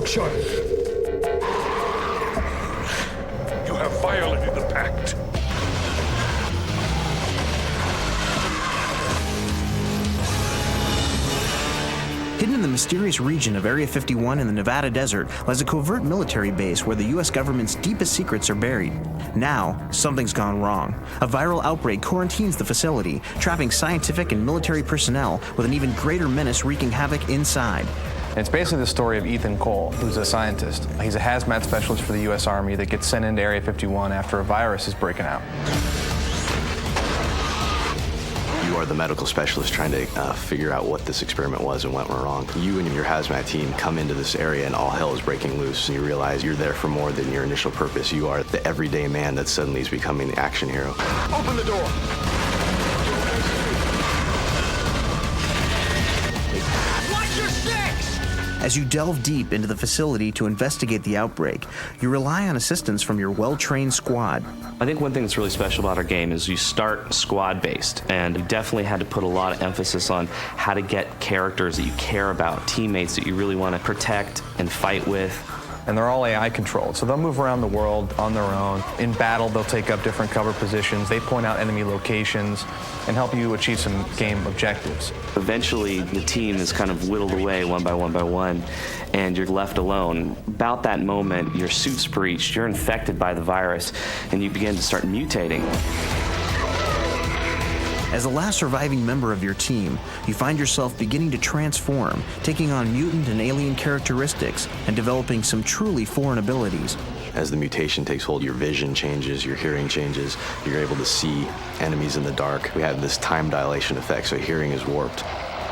Look sharp. You have violated the pact. Hidden in the mysterious region of Area 51 in the Nevada desert lies a covert military base where the U.S. government's deepest secrets are buried. Now, something's gone wrong. A viral outbreak quarantines the facility, trapping scientific and military personnel with an even greater menace wreaking havoc inside. It's basically the story of Ethan Cole, who's a scientist. He's a hazmat specialist for the U.S. Army that gets sent into Area 51 after a virus is breaking out. You are the medical specialist trying to figure out what this experiment was and what went wrong. You and your hazmat team come into this area and all hell is breaking loose, and you realize you're there for more than your initial purpose. You are the everyday man that suddenly is becoming the action hero. Open the door. Watch your six! As you delve deep into the facility to investigate the outbreak, you rely on assistance from your well-trained squad. I think one thing that's really special about our game is you start squad-based, and you definitely had to put a lot of emphasis on how to get characters that you care about, teammates that you really want to protect and fight with. And they're all AI controlled, so they'll move around the world on their own. In battle, they'll take up different cover positions. They point out enemy locations and help you achieve some game objectives. Eventually, the team is kind of whittled away one by one, and you're left alone. About that moment, your suit's breached, you're infected by the virus, and you begin to start mutating. As the last surviving member of your team, you find yourself beginning to transform, taking on mutant and alien characteristics, and developing some truly foreign abilities. As the mutation takes hold, your vision changes, your hearing changes, you're able to see enemies in the dark. We have this time dilation effect, so hearing is warped.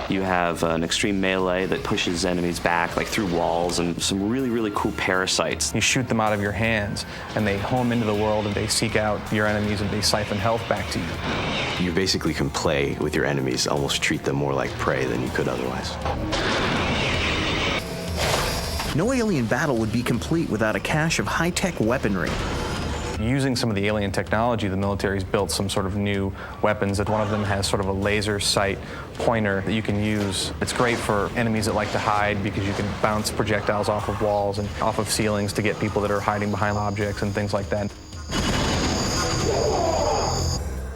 You have an extreme melee that pushes enemies back, like through walls, and some really, really cool parasites. You shoot them out of your hands, and they home into the world, and they seek out your enemies, and they siphon health back to you. You basically can play with your enemies, almost treat them more like prey than you could otherwise. No alien battle would be complete without a cache of high-tech weaponry. Using some of the alien technology, the military's built some sort of new weapons. That one of them has sort of a laser sight pointer that you can use. It's great for enemies that like to hide because you can bounce projectiles off of walls and off of ceilings to get people that are hiding behind objects and things like that.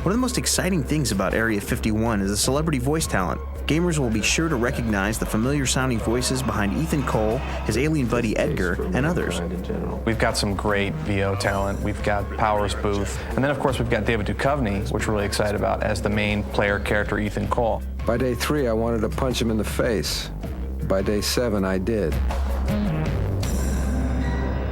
One of the most exciting things about Area 51 is the celebrity voice talent. Gamers will be sure to recognize the familiar-sounding voices behind Ethan Cole, his alien buddy Edgar, and others. We've got some great VO talent. We've got Powers Booth. And then, of course, we've got David Duchovny, which we're really excited about, as the main player character, Ethan Cole. By day 3, I wanted to punch him in the face. By day 7, I did.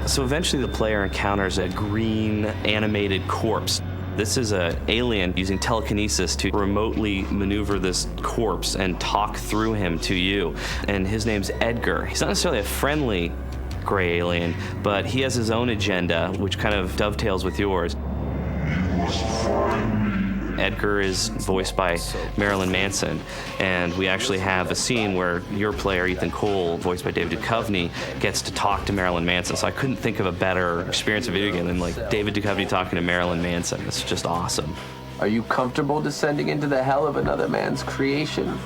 So eventually the player encounters a green animated corpse. This is an alien using telekinesis to remotely maneuver this corpse and talk through him to you. And his name's Edgar. He's not necessarily a friendly gray alien, but he has his own agenda, which kind of dovetails with yours. Edgar is voiced by Marilyn Manson, and we actually have a scene where your player, Ethan Cole, voiced by David Duchovny, gets to talk to Marilyn Manson. So I couldn't think of a better experience of video game than like David Duchovny talking to Marilyn Manson. It's just awesome. Are you comfortable descending into the hell of another man's creation?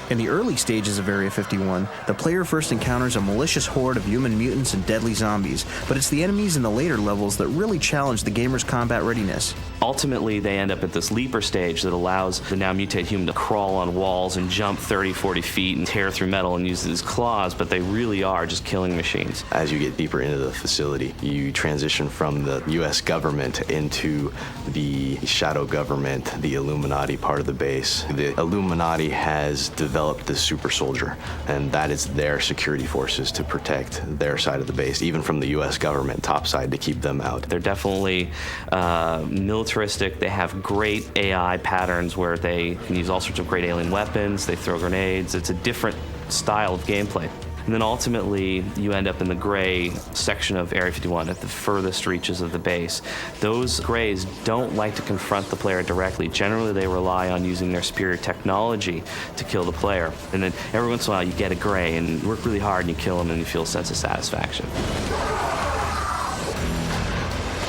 In the early stages of Area 51, the player first encounters a malicious horde of human mutants and deadly zombies, but it's the enemies in the later levels that really challenge the gamer's combat readiness. Ultimately, they end up at this leaper stage that allows the now mutated human to crawl on walls and jump 30, 40 feet and tear through metal and use his claws, but they really are just killing machines. As you get deeper into the facility, you transition from the U.S. government into the shadow government, the Illuminati part of the base. The Illuminati has developed this super soldier, and that is their security forces to protect their side of the base, even from the U.S. government top side, to keep them out. They're definitely militaristic. They have great AI patterns where they can use all sorts of great alien weapons. They throw grenades. It's a different style of gameplay. And then ultimately, you end up in the gray section of Area 51 at the furthest reaches of the base. Those grays don't like to confront the player directly. Generally, they rely on using their superior technology to kill the player. And then every once in a while, you get a gray and you work really hard and you kill them and you feel a sense of satisfaction.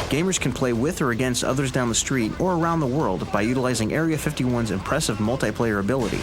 Gamers can play with or against others down the street or around the world by utilizing Area 51's impressive multiplayer ability.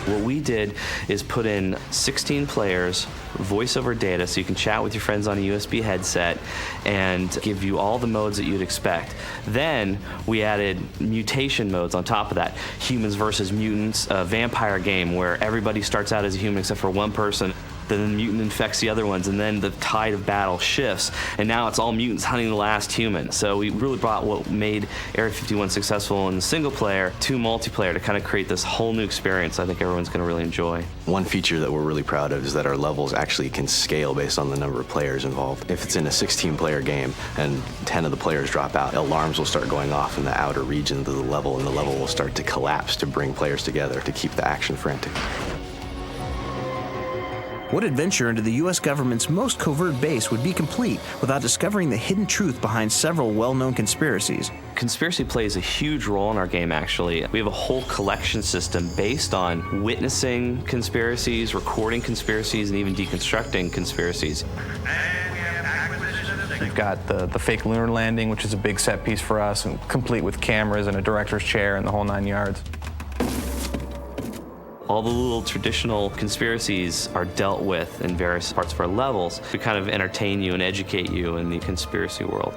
What we did is put in 16 players, voice over data, so you can chat with your friends on a USB headset and give you all the modes that you'd expect. Then we added mutation modes on top of that. Humans versus mutants, a vampire game where everybody starts out as a human except for one person. Then the mutant infects the other ones, and then the tide of battle shifts, and now it's all mutants hunting the last human. So we really brought what made Area 51 successful in the single player to multiplayer to kind of create this whole new experience I think everyone's going to really enjoy. One feature that we're really proud of is that our levels actually can scale based on the number of players involved. If it's in a 16-player game and 10 of the players drop out, alarms will start going off in the outer regions of the level, and the level will start to collapse to bring players together to keep the action frantic. What adventure into the US government's most covert base would be complete without discovering the hidden truth behind several well-known conspiracies? Conspiracy plays a huge role in our game, actually. We have a whole collection system based on witnessing conspiracies, recording conspiracies, and even deconstructing conspiracies. We've got the fake lunar landing, which is a big set piece for us, and complete with cameras and a director's chair and the whole 9 yards. All the little traditional conspiracies are dealt with in various parts of our levels to kind of entertain you and educate you in the conspiracy world.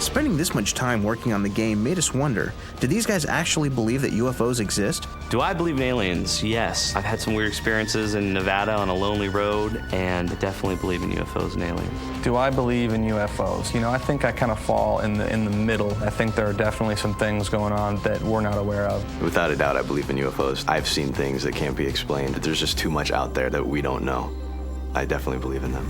Spending this much time working on the game made us wonder, do these guys actually believe that UFOs exist? Do I believe in aliens? Yes. I've had some weird experiences in Nevada on a lonely road, and I definitely believe in UFOs and aliens. Do I believe in UFOs? You know, I think I kind of fall in the middle. I think there are definitely some things going on that we're not aware of. Without a doubt, I believe in UFOs. I've seen things that can't be explained. There's just too much out there that we don't know. I definitely believe in them.